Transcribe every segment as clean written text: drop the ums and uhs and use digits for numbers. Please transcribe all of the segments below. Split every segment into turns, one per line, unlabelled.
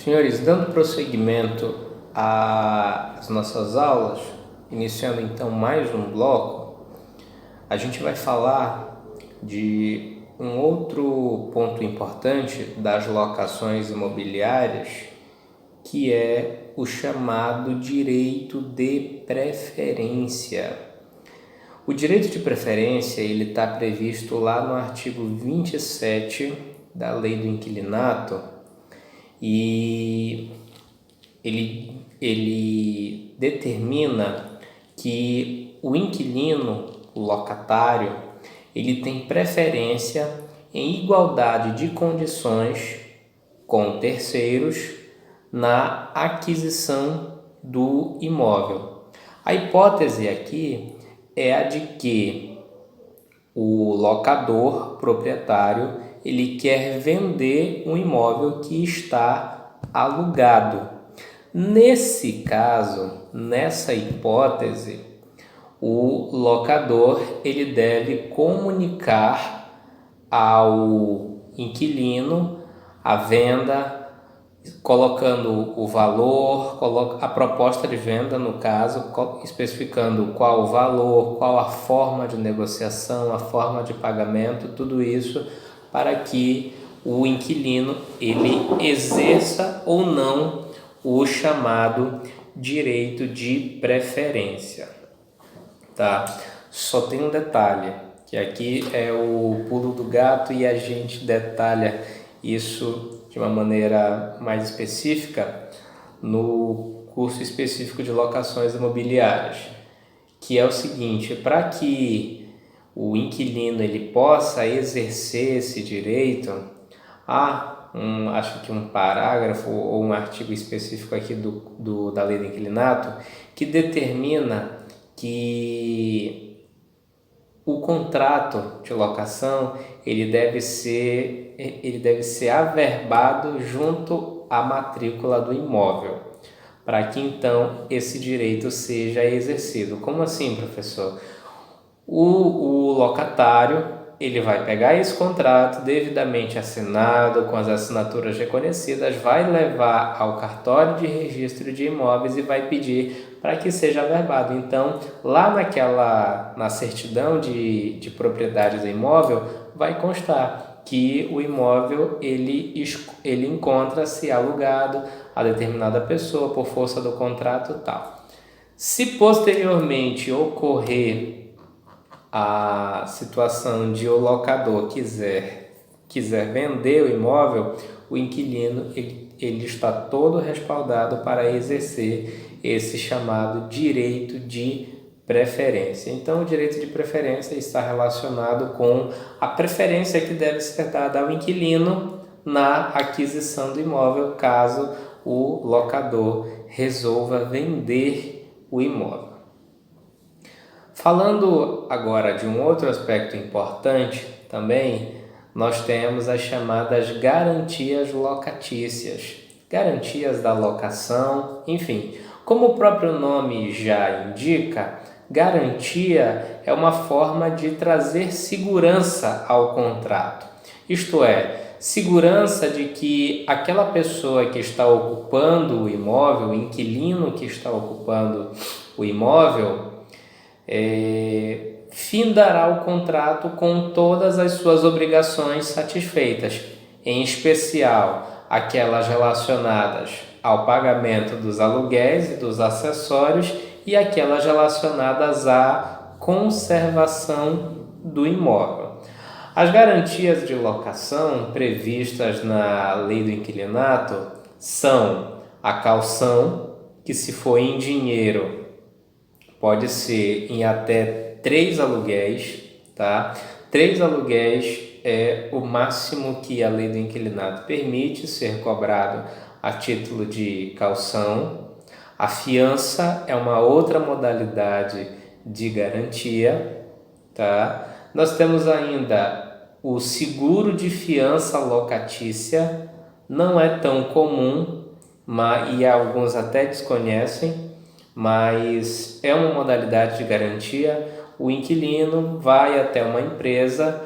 Senhores, dando prosseguimento às nossas aulas, iniciando então mais um bloco, a gente vai falar de um outro ponto importante das locações imobiliárias, que é o chamado direito de preferência. O direito de preferência ele está previsto lá no artigo 27 da Lei do Inquilinato, e ele determina que o inquilino, o locatário, ele tem preferência em igualdade de condições com terceiros na aquisição do imóvel. A hipótese aqui é a de que o locador proprietário ele quer vender um imóvel que está alugado. Nesse caso, nessa hipótese, o locador ele deve comunicar ao inquilino a venda, colocando o valor, a proposta de venda no caso, especificando qual o valor, qual a forma de negociação, a forma de pagamento, tudo isso para que o inquilino ele exerça ou não o chamado direito de preferência, tá? Só tem um detalhe, que aqui é o pulo do gato e a gente detalha isso de uma maneira mais específica no curso específico de locações imobiliárias, que é o seguinte: para que o inquilino ele possa exercer esse direito, acho que um parágrafo ou um artigo específico aqui da Lei do Inquilinato que determina que o contrato de locação ele deve ser averbado junto à matrícula do imóvel, para que então esse direito seja exercido. Como assim, professor? O locatário ele vai pegar esse contrato devidamente assinado, com as assinaturas reconhecidas, vai levar ao cartório de registro de imóveis e vai pedir para que seja averbado. Então, lá na certidão de propriedade do imóvel, vai constar que o imóvel ele encontra-se alugado a determinada pessoa por força do contrato e tal. Se posteriormente ocorrer a situação de o locador quiser vender o imóvel, o inquilino ele está todo respaldado para exercer esse chamado direito de preferência. Então, o direito de preferência está relacionado com a preferência que deve ser dada ao inquilino na aquisição do imóvel, caso o locador resolva vender o imóvel. Falando agora de um outro aspecto importante também, nós temos as chamadas garantias locatícias, garantias da locação, enfim. Como o próprio nome já indica, garantia é uma forma de trazer segurança ao contrato. Isto é, segurança de que aquela pessoa que está ocupando o imóvel, o inquilino que está ocupando o imóvel, findará o contrato com todas as suas obrigações satisfeitas, em especial aquelas relacionadas ao pagamento dos aluguéis e dos acessórios e aquelas relacionadas à conservação do imóvel. As garantias de locação previstas na Lei do Inquilinato são a caução, que se for em dinheiro pode ser em até 3 aluguéis, tá? 3 aluguéis é o máximo que a Lei do Inquilinato permite ser cobrado a título de caução. A fiança é uma outra modalidade de garantia, tá? Nós temos ainda o seguro de fiança locatícia, não é tão comum, e alguns até desconhecem, mas é uma modalidade de garantia. O inquilino vai até uma empresa,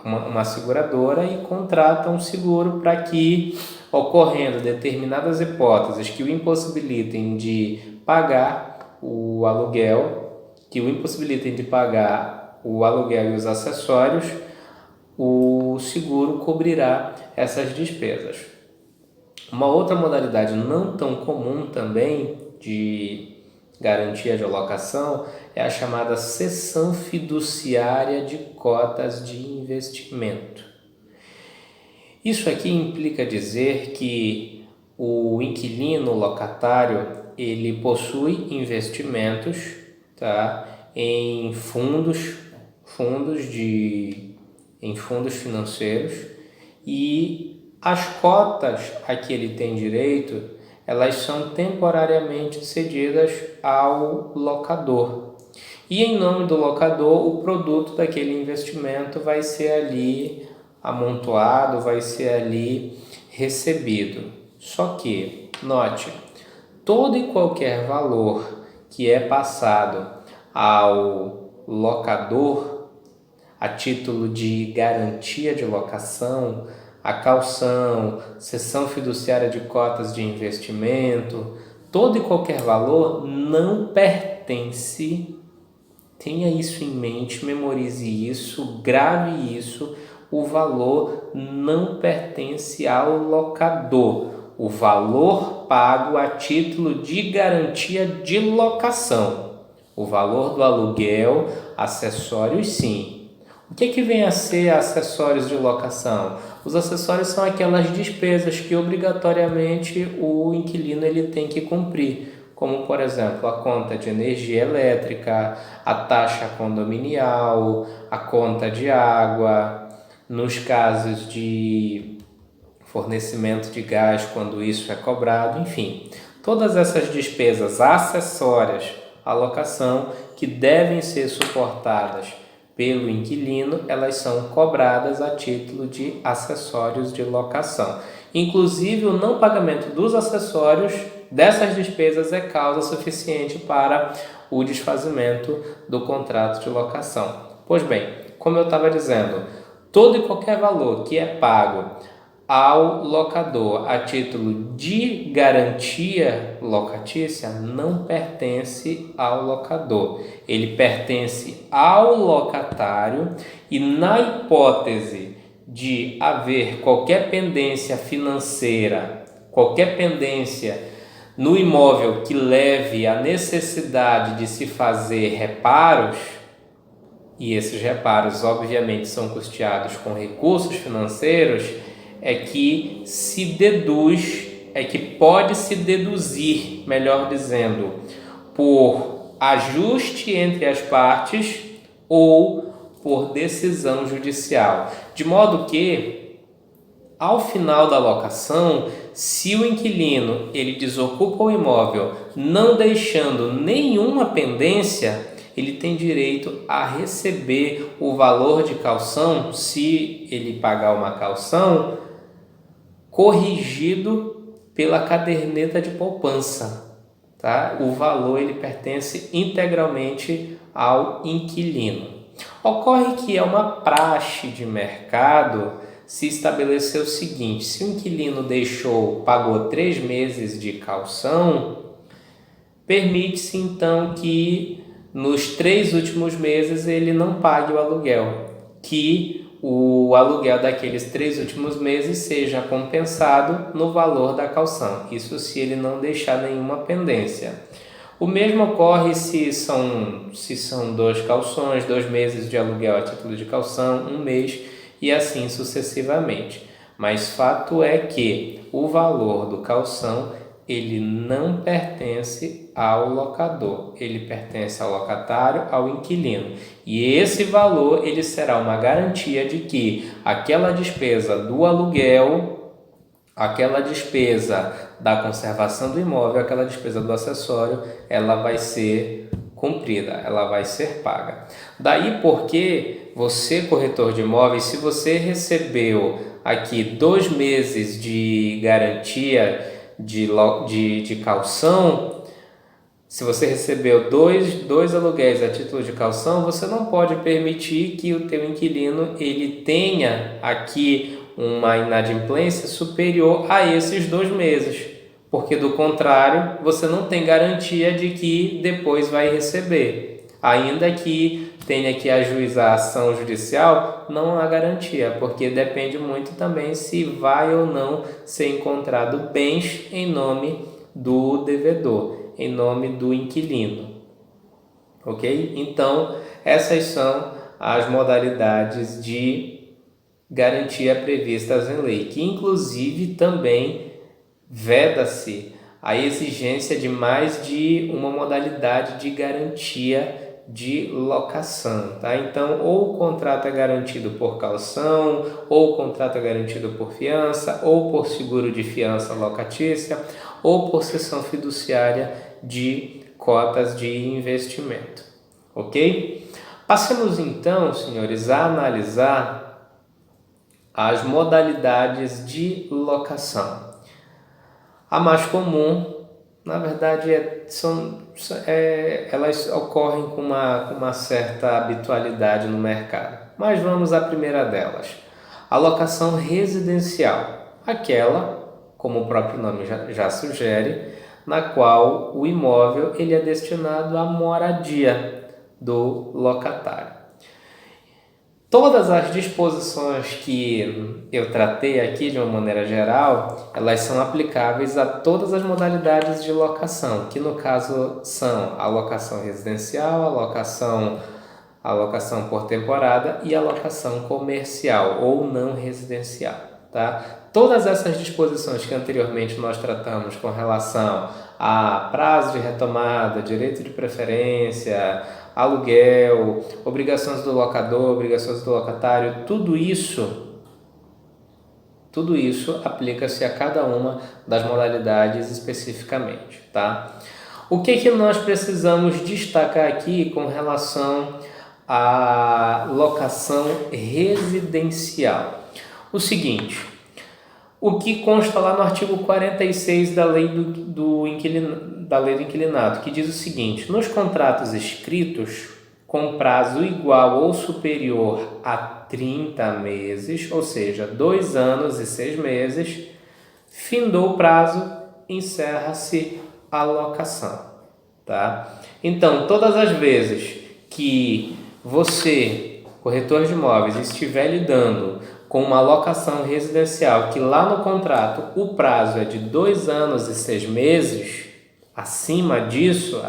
uma seguradora, e contrata um seguro para que ocorrendo determinadas hipóteses que o impossibilitem de pagar o aluguel, e os acessórios, o seguro cobrirá essas despesas. Uma outra modalidade não tão comum também de garantia de alocação é a chamada cessão fiduciária de cotas de investimento. Isso aqui implica dizer que o inquilino locatário ele possui investimentos, em fundos financeiros, e as cotas a que ele tem direito, elas são temporariamente cedidas ao locador. E em nome do locador, o produto daquele investimento vai ser ali amontoado, vai ser ali recebido. Só que, note, todo e qualquer valor que é passado ao locador a título de garantia de locação, a caução, cessão fiduciária de cotas de investimento, todo e qualquer valor não pertence, tenha isso em mente, memorize isso, grave isso, o valor não pertence ao locador. O valor pago a título de garantia de locação. O valor do aluguel, acessórios sim. O que vem a ser acessórios de locação? Os acessórios são aquelas despesas que obrigatoriamente o inquilino ele tem que cumprir, como por exemplo a conta de energia elétrica, a taxa condominial, a conta de água, nos casos de fornecimento de gás, quando isso é cobrado, enfim. Todas essas despesas acessórias à locação que devem ser suportadas pelo inquilino, elas são cobradas a título de acessórios de locação. Inclusive, o não pagamento dos acessórios dessas despesas é causa suficiente para o desfazimento do contrato de locação. Pois bem, como eu estava dizendo, todo e qualquer valor que é pago ao locador a título de garantia locatícia não pertence ao locador. Ele pertence ao locatário e, na hipótese de haver qualquer pendência financeira, qualquer pendência no imóvel que leve à necessidade de se fazer reparos, e esses reparos obviamente são custeados com recursos financeiros, é que pode se deduzir, melhor dizendo, por ajuste entre as partes ou por decisão judicial. De modo que, ao final da locação, se o inquilino ele desocupa o imóvel não deixando nenhuma pendência, ele tem direito a receber o valor de caução, se ele pagar uma caução, corrigido pela caderneta de poupança, tá? O valor ele pertence integralmente ao inquilino. Ocorre que é uma praxe de mercado se estabelecer o seguinte: se o inquilino pagou 3 meses de caução, permite-se então que nos 3 últimos meses ele não pague o aluguel, que o aluguel daqueles 3 últimos meses seja compensado no valor da caução. Isso se ele não deixar nenhuma pendência. O mesmo ocorre se são 2 cauções, 2 meses de aluguel a título de caução, 1 mês e assim sucessivamente. Mas fato é que o valor do caução ele não pertence ao locador, ele pertence ao locatário, ao inquilino. E esse valor ele será uma garantia de que aquela despesa do aluguel, aquela despesa da conservação do imóvel, aquela despesa do acessório, ela vai ser cumprida, ela vai ser paga. Daí porque você, corretor de imóveis, se você recebeu aqui 2 meses de garantia de caução, se você recebeu dois aluguéis a título de caução, você não pode permitir que o teu inquilino ele tenha aqui uma inadimplência superior a esses 2 meses, porque do contrário você não tem garantia de que depois vai receber. Ainda que tenha que ajuizar a ação judicial, não há garantia, porque depende muito também se vai ou não ser encontrado bens em nome do devedor, em nome do inquilino. Ok? Então, essas são as modalidades de garantia previstas em lei, que inclusive também veda-se a exigência de mais de uma modalidade de garantia de locação, tá? Então, ou o contrato é garantido por caução, ou o contrato é garantido por fiança, ou por seguro de fiança locatícia, ou por cessão fiduciária de cotas de investimento, ok? Passemos então, senhores, a analisar as modalidades de locação. A mais comum, na verdade, elas ocorrem com uma certa habitualidade no mercado. Mas vamos à primeira delas. A locação residencial. Aquela, como o próprio nome já sugere, na qual o imóvel ele é destinado à moradia do locatário. Todas as disposições que eu tratei aqui de uma maneira geral, elas são aplicáveis a todas as modalidades de locação, que no caso são a locação residencial, a locação por temporada e a locação comercial ou não residencial, tá? Todas essas disposições que anteriormente nós tratamos com relação a prazo de retomada, direito de preferência, aluguel, obrigações do locador, obrigações do locatário, tudo isso aplica-se a cada uma das modalidades especificamente, tá? O que nós precisamos destacar aqui com relação à locação residencial? O seguinte, o que consta lá no artigo 46 da Lei do Inquilinato, que diz o seguinte: nos contratos escritos com prazo igual ou superior a 30 meses, ou seja, 2 anos e 6 meses, findou o prazo, encerra-se a locação, tá? Então, todas as vezes que você, corretor de imóveis, estiver lidando com uma locação residencial que lá no contrato o prazo é de 2 anos e 6 meses, acima disso,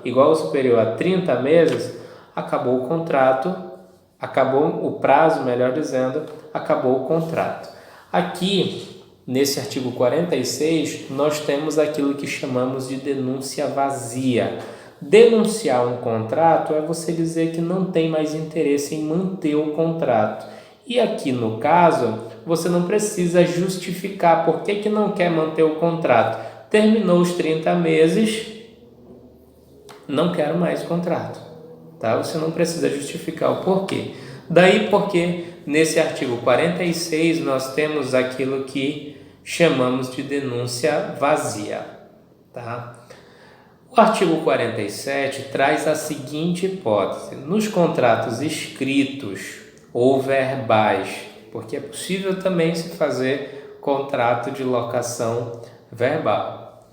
igual ou superior a 30 meses, acabou o contrato, acabou o prazo, melhor dizendo, acabou o contrato. Aqui, nesse artigo 46, nós temos aquilo que chamamos de denúncia vazia. Denunciar um contrato é você dizer que não tem mais interesse em manter o contrato. E aqui no caso, você não precisa justificar por que não quer manter o contrato. Terminou os 30 meses, não quero mais o contrato. Tá? Você não precisa justificar o porquê. Daí porque nesse artigo 46 nós temos aquilo que chamamos de denúncia vazia. Tá? O artigo 47 traz a seguinte hipótese: nos contratos escritos ou verbais, porque é possível também se fazer contrato de locação verbal.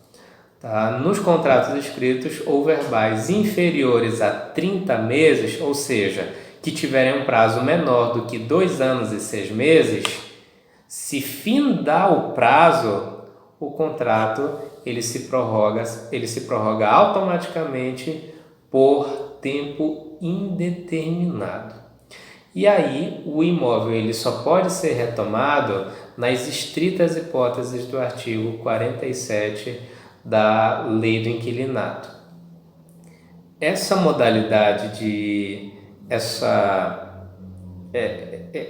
Tá? Nos contratos escritos ou verbais inferiores a 30 meses, ou seja, que tiverem um prazo menor do que 2 anos e 6 meses, se findar o prazo, o contrato ele se prorroga automaticamente por tempo indeterminado. E aí o imóvel ele só pode ser retomado nas estritas hipóteses do artigo 47 da Lei do Inquilinato. Essa modalidade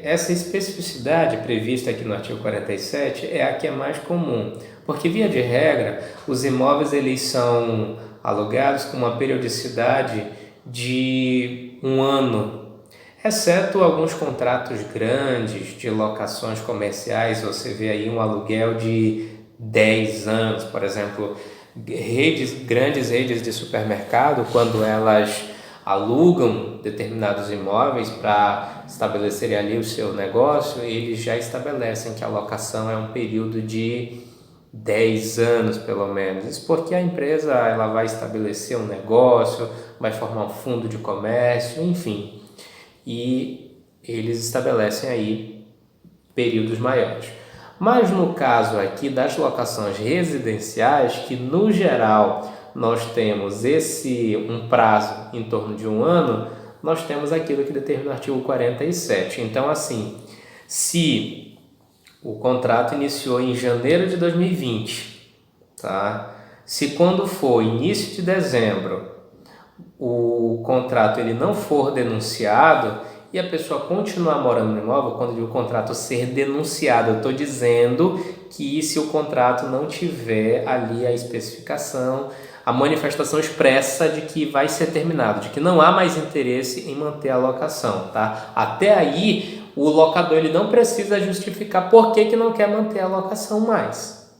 essa especificidade prevista aqui no artigo 47 é a que é mais comum, porque via de regra os imóveis eles são alugados com uma periodicidade de 1 ano, exceto alguns contratos grandes de locações comerciais. Você vê aí um aluguel de 10 anos, por exemplo, grandes redes de supermercado, quando elas alugam determinados imóveis para estabelecerem ali o seu negócio, eles já estabelecem que a locação é um período de 10 anos pelo menos. Isso porque a empresa ela vai estabelecer um negócio, vai formar um fundo de comércio, enfim. E eles estabelecem aí períodos maiores. Mas no caso aqui das locações residenciais, que no geral nós temos um prazo em torno de 1 ano, nós temos aquilo que determina o artigo 47. Então, assim, se o contrato iniciou em janeiro de 2020, tá? Se quando for início de dezembro, o contrato ele não for denunciado e a pessoa continuar morando no imóvel, quando eu digo o contrato ser denunciado, eu estou dizendo que se o contrato não tiver ali a especificação, a manifestação expressa de que vai ser terminado, de que não há mais interesse em manter a locação, tá? Até aí, o locador ele não precisa justificar por que não quer manter a locação mais.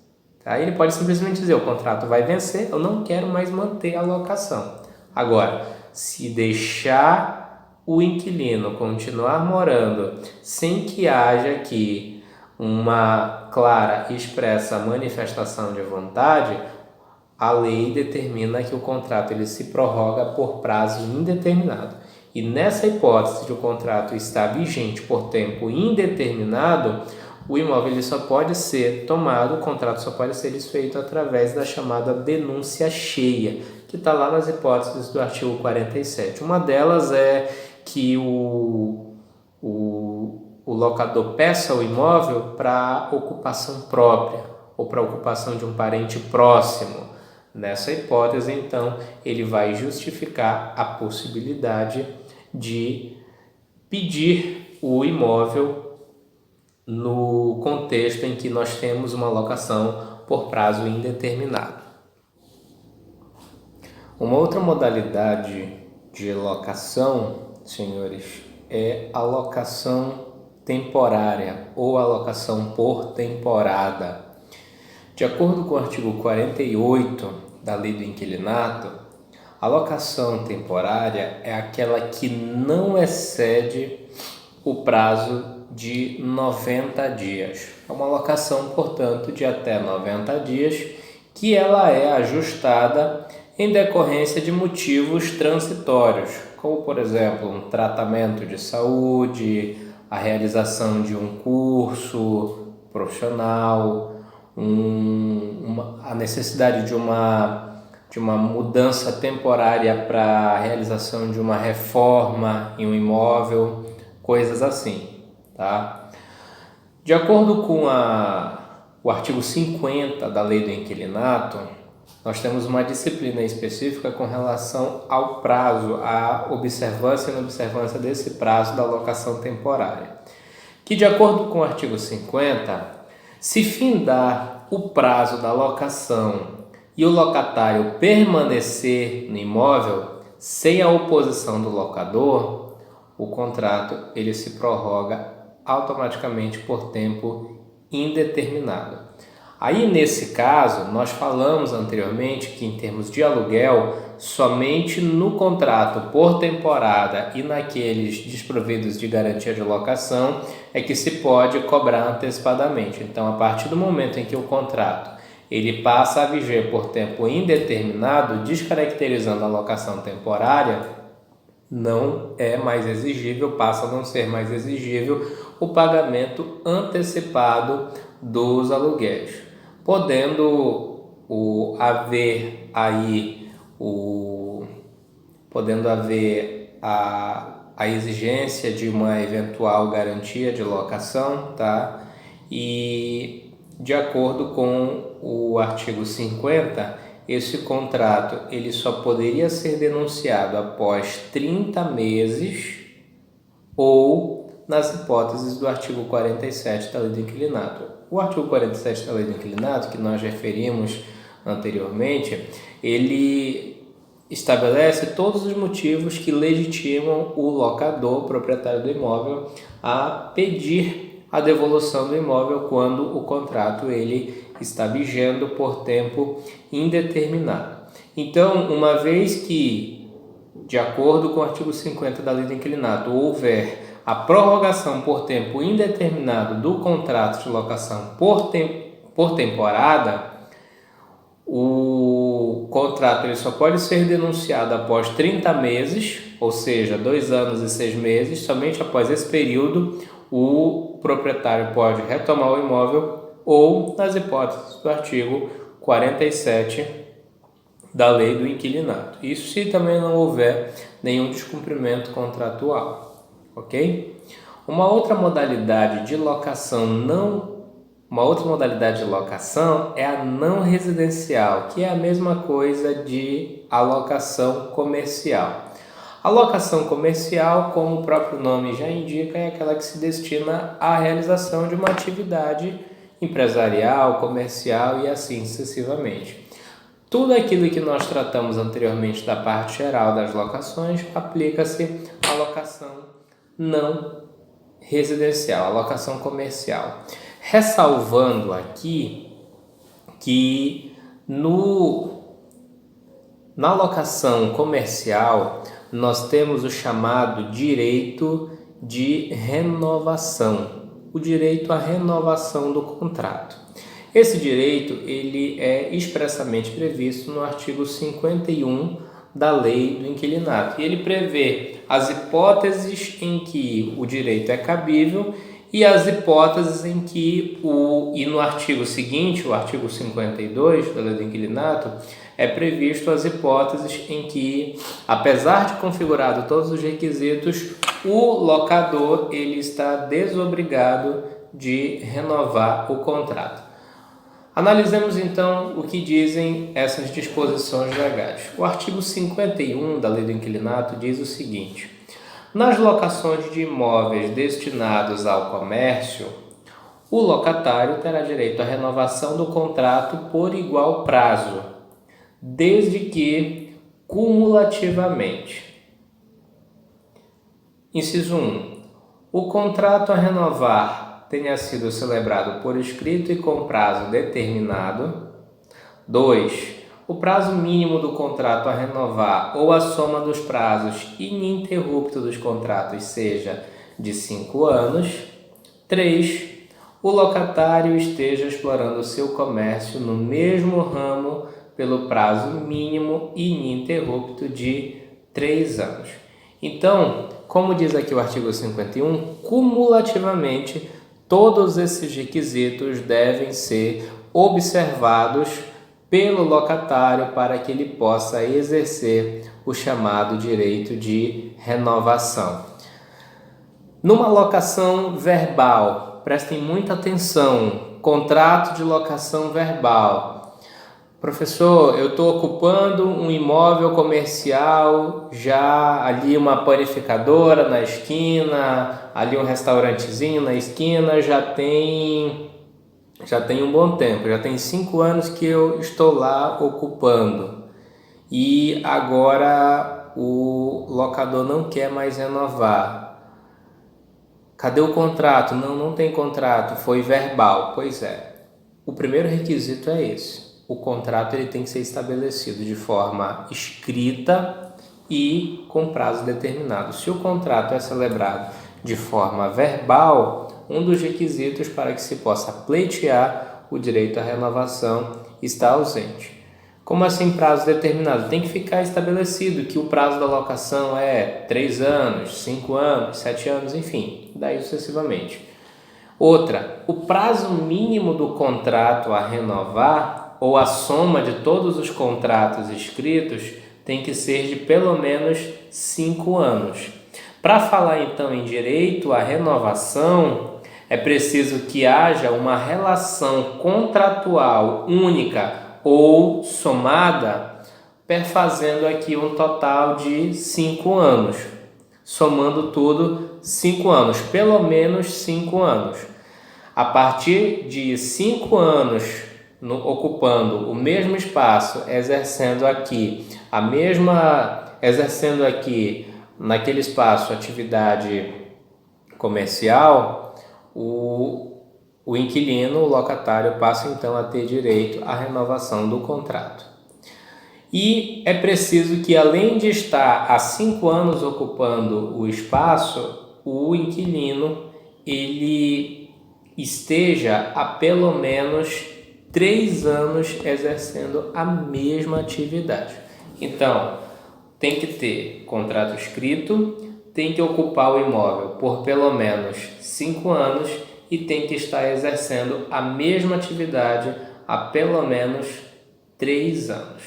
Tá? Ele pode simplesmente dizer, o contrato vai vencer, eu não quero mais manter a locação. Agora, se deixar o inquilino continuar morando sem que haja aqui uma clara e expressa manifestação de vontade, a lei determina que o contrato ele se prorroga por prazo indeterminado. E nessa hipótese de o contrato estar vigente por tempo indeterminado, o imóvel ele só pode ser tomado, o contrato só pode ser desfeito através da chamada denúncia cheia, que está lá nas hipóteses do artigo 47. Uma delas é que o locador peça o imóvel para ocupação própria ou para ocupação de um parente próximo. Nessa hipótese, então, ele vai justificar a possibilidade de pedir o imóvel no contexto em que nós temos uma locação por prazo indeterminado. Uma outra modalidade de locação, senhores, é a locação temporária ou a locação por temporada. De acordo com o artigo 48 da Lei do Inquilinato, a locação temporária é aquela que não excede o prazo de 90 dias. É uma locação, portanto, de até 90 dias, que ela é ajustada em decorrência de motivos transitórios, como, por exemplo, um tratamento de saúde, a realização de um curso profissional, a necessidade de uma mudança temporária para a realização de uma reforma em um imóvel, coisas assim, tá? De acordo com o artigo 50 da Lei do Inquilinato, nós temos uma disciplina específica com relação ao prazo, à observância e inobservância desse prazo da locação temporária, que de acordo com o artigo 50, se findar o prazo da locação e o locatário permanecer no imóvel sem a oposição do locador, o contrato ele se prorroga automaticamente por tempo indeterminado. Aí, nesse caso, nós falamos anteriormente que, em termos de aluguel, somente no contrato por temporada e naqueles desprovidos de garantia de locação é que se pode cobrar antecipadamente. Então, a partir do momento em que o contrato ele passa a viger por tempo indeterminado, descaracterizando a locação temporária, não é mais exigível, passa a não ser mais exigível o pagamento antecipado dos aluguéis, podendo haver a exigência de uma eventual garantia de locação, tá? E de acordo com o artigo 50, esse contrato ele só poderia ser denunciado após 30 meses ou nas hipóteses do artigo 47 da Lei do Inquilinato. O artigo 47 da Lei do Inquilinato, que nós referimos anteriormente, ele estabelece todos os motivos que legitimam o locador, proprietário do imóvel, a pedir a devolução do imóvel quando o contrato ele está vigendo por tempo indeterminado. Então, uma vez que de acordo com o artigo 50 da Lei do Inquilinato, houver a prorrogação por tempo indeterminado do contrato de locação por temporada, o contrato ele só pode ser denunciado após 30 meses, ou seja, 2 anos e 6 meses. Somente após esse período o proprietário pode retomar o imóvel ou nas hipóteses do artigo 47 da Lei do Inquilinato. Isso se também não houver nenhum descumprimento contratual, ok? Uma outra modalidade de locação é a não residencial, que é a mesma coisa de alocação comercial. A locação comercial, como o próprio nome já indica, é aquela que se destina à realização de uma atividade empresarial, comercial e assim sucessivamente. Tudo aquilo que nós tratamos anteriormente da parte geral das locações aplica-se à locação não residencial, à locação comercial. Ressalvando aqui que na locação comercial nós temos o chamado direito de renovação, o direito à renovação do contrato. Esse direito ele é expressamente previsto no artigo 51 da Lei do Inquilinato, e ele prevê as hipóteses em que o direito é cabível e as hipóteses em que e no artigo seguinte, o artigo 52 da Lei do Inquilinato, é previsto as hipóteses em que, apesar de configurado todos os requisitos, o locador ele está desobrigado de renovar o contrato. Analisemos então o que dizem essas disposições legais. O artigo 51 da Lei do Inquilinato diz o seguinte: nas locações de imóveis destinados ao comércio, o locatário terá direito à renovação do contrato por igual prazo, desde que cumulativamente. Inciso 1. O contrato a renovar tenha sido celebrado por escrito e com prazo determinado. 2. O prazo mínimo do contrato a renovar ou a soma dos prazos ininterruptos dos contratos seja de 5 anos. 3. O locatário esteja explorando seu comércio no mesmo ramo pelo prazo mínimo ininterrupto de 3 anos. Então, como diz aqui o artigo 51, cumulativamente, todos esses requisitos devem ser observados pelo locatário para que ele possa exercer o chamado direito de renovação. Numa locação verbal, prestem muita atenção, contrato de locação verbal. Professor, eu estou ocupando um imóvel comercial, já ali uma panificadora na esquina, ali um restaurantezinho na esquina, já tem um bom tempo, já tem 5 anos que eu estou lá ocupando e agora o locador não quer mais renovar. Cadê o contrato? Não tem contrato, foi verbal. Pois é, o primeiro requisito é esse. O contrato ele tem que ser estabelecido de forma escrita e com prazo determinado. Se o contrato é celebrado de forma verbal, um dos requisitos para que se possa pleitear o direito à renovação está ausente. Como assim prazo determinado? Tem que ficar estabelecido que o prazo da locação é 3 anos, 5 anos, 7 anos, enfim, daí sucessivamente. Outra, o prazo mínimo do contrato a renovar ou a soma de todos os contratos escritos tem que ser de pelo menos 5 anos. Para falar então em direito à renovação, é preciso que haja uma relação contratual única ou somada, perfazendo aqui um total de 5 anos. Somando tudo, 5 anos, pelo menos 5 anos. A partir de 5 anos ocupando o mesmo espaço, exercendo aqui naquele espaço atividade comercial, o inquilino, o locatário, passa então a ter direito à renovação do contrato. E é preciso que, além de estar há 5 anos ocupando o espaço, o inquilino ele esteja há pelo menos 3 anos exercendo a mesma atividade. Então, tem que ter contrato escrito, tem que ocupar o imóvel por pelo menos 5 anos e tem que estar exercendo a mesma atividade há pelo menos 3 anos.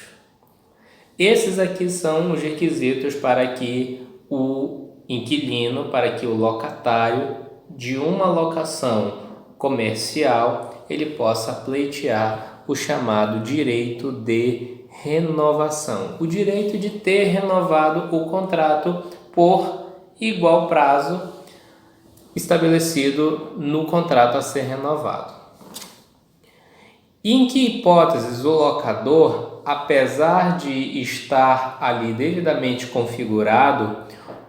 Esses aqui são os requisitos para que o inquilino, para que o locatário de uma locação comercial, ele possa pleitear o chamado direito de renovação. O direito de ter renovado o contrato por igual prazo estabelecido no contrato a ser renovado. Em que hipóteses o locador, apesar de estar ali devidamente configurado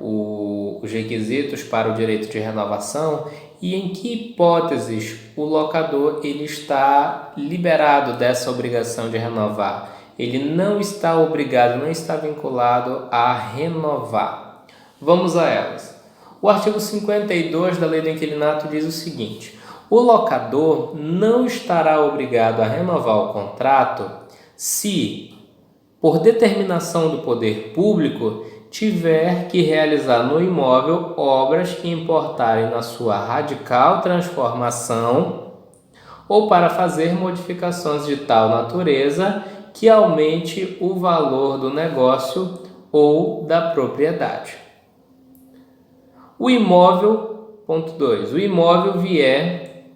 os requisitos para o direito de renovação, e em que hipóteses o locador ele está liberado dessa obrigação de renovar? Ele não está obrigado, não está vinculado a renovar. Vamos a elas. O artigo 52 da Lei do Inquilinato diz o seguinte: o locador não estará obrigado a renovar o contrato se, por determinação do poder público, tiver que realizar no imóvel obras que importarem na sua radical transformação ou para fazer modificações de tal natureza que aumente o valor do negócio ou da propriedade. O imóvel, ponto 2, o imóvel vier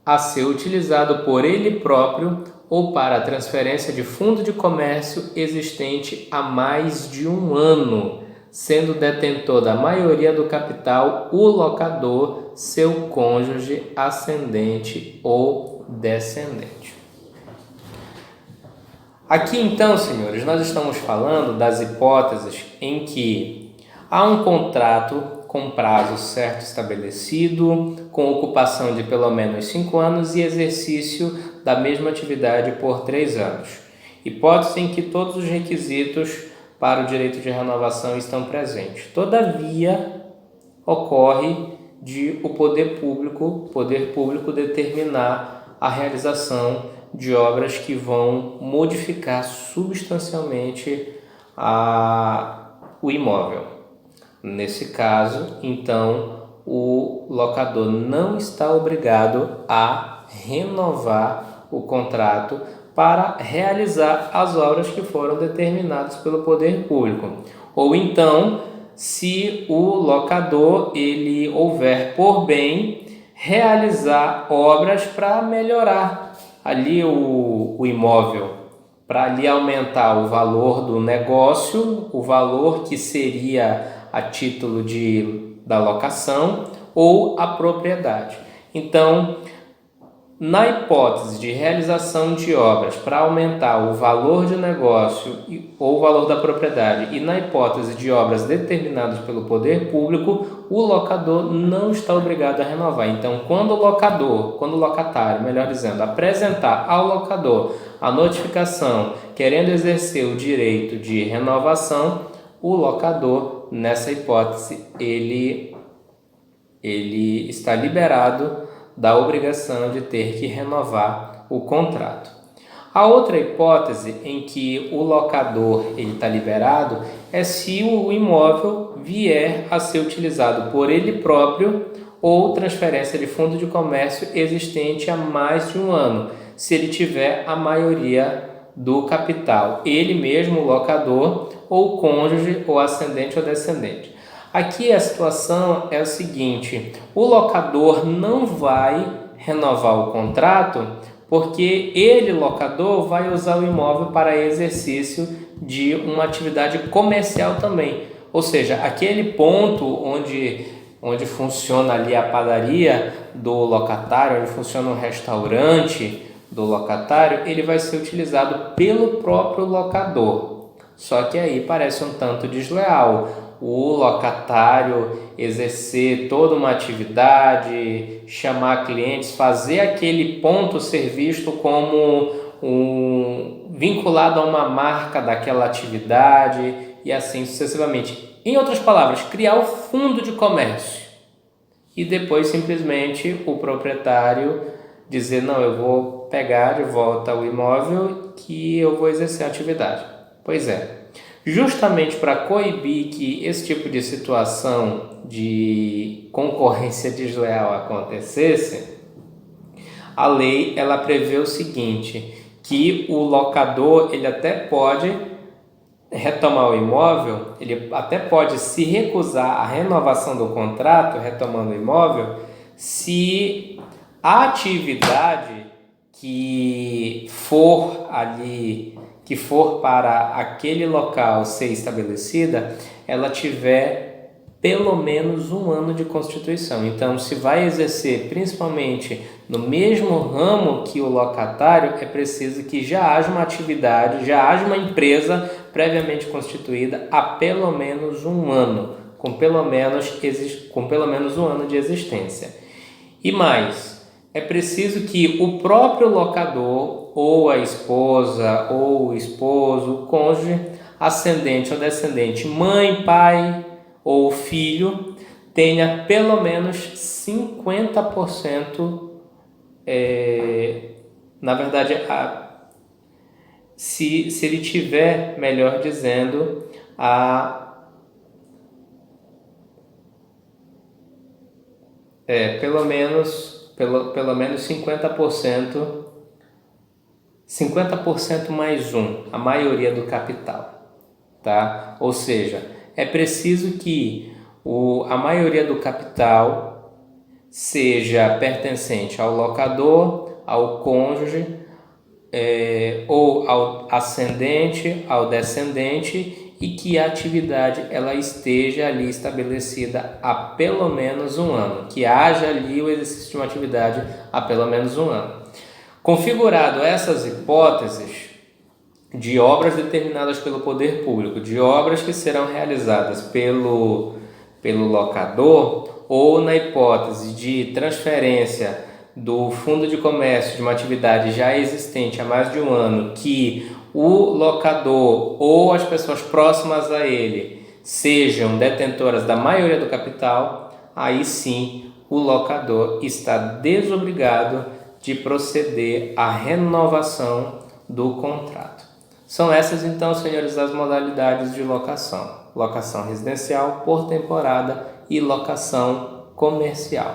a ser utilizado por ele próprio ou para a transferência de fundo de comércio existente há mais de 1 ano, sendo detentor da maioria do capital o locador, seu cônjuge, ascendente ou descendente. Aqui então, senhores, nós estamos falando das hipóteses em que há um contrato com prazo certo estabelecido, com ocupação de pelo menos 5 anos e exercício da mesma atividade por 3 anos. Hipótese em que todos os requisitos para o direito de renovação estão presentes. Todavia, ocorre de o poder público determinar a realização de obras que vão modificar substancialmente o imóvel. Nesse caso, então, o locador não está obrigado a renovar o contrato para realizar as obras que foram determinadas pelo poder público. Ou então, se o locador ele houver por bem realizar obras para melhorar ali o imóvel, para ali aumentar o valor do negócio, o valor que seria a título da locação ou a propriedade. Então, na hipótese de realização de obras para aumentar o valor de negócio ou o valor da propriedade e na hipótese de obras determinadas pelo poder público, o locador não está obrigado a renovar. Então, quando o locatário, melhor dizendo, apresentar ao locador a notificação querendo exercer o direito de renovação, o locador, nessa hipótese, ele está liberado da obrigação de ter que renovar o contrato. A outra hipótese em que o locador está liberado é se o imóvel vier a ser utilizado por ele próprio ou transferência de fundo de comércio existente há mais de 1 ano, se ele tiver a maioria do capital, ele mesmo, o locador, ou cônjuge, ou ascendente ou descendente. Aqui a situação é o seguinte: o locador não vai renovar o contrato porque ele, locador, vai usar o imóvel para exercício de uma atividade comercial também. Ou seja, aquele ponto onde funciona ali a padaria do locatário, onde funciona um restaurante do locatário, ele vai ser utilizado pelo próprio locador. Só que aí parece um tanto desleal o locatário exercer toda uma atividade, chamar clientes, fazer aquele ponto ser visto como vinculado a uma marca daquela atividade e assim sucessivamente. Em outras palavras, criar o fundo de comércio e depois simplesmente o proprietário dizer: não, eu vou pegar de volta o imóvel que eu vou exercer a atividade. Pois é, justamente para coibir que esse tipo de situação de concorrência desleal acontecesse, a lei ela prevê o seguinte, que o locador ele até pode retomar o imóvel, ele até pode se recusar à renovação do contrato, retomando o imóvel, se a atividade que for para aquele local ser estabelecida, ela tiver pelo menos 1 ano de constituição. Então, se vai exercer principalmente no mesmo ramo que o locatário, é preciso que já haja uma atividade, já haja uma empresa previamente constituída há pelo menos 1 ano, com pelo menos 1 ano de existência. E mais, é preciso que o próprio locador, ou a esposa, ou o esposo, o cônjuge, ascendente ou descendente, mãe, pai ou filho, tenha pelo menos 50%, na verdade, se ele tiver, melhor dizendo, pelo menos 50% mais a maioria do capital, tá? Ou seja, é preciso que a maioria do capital seja pertencente ao locador, ao cônjuge, ou ao ascendente, ao descendente, e que a atividade ela esteja ali estabelecida há pelo menos 1 ano, que haja ali o exercício de uma atividade há pelo menos 1 ano. Configurado essas hipóteses de obras determinadas pelo poder público, de obras que serão realizadas pelo locador, ou na hipótese de transferência do fundo de comércio de uma atividade já existente há mais de 1 ano, que o locador ou as pessoas próximas a ele sejam detentoras da maioria do capital, aí sim o locador está desobrigado de proceder à renovação do contrato. São essas então, senhores, as modalidades de locação: locação residencial, por temporada e locação comercial.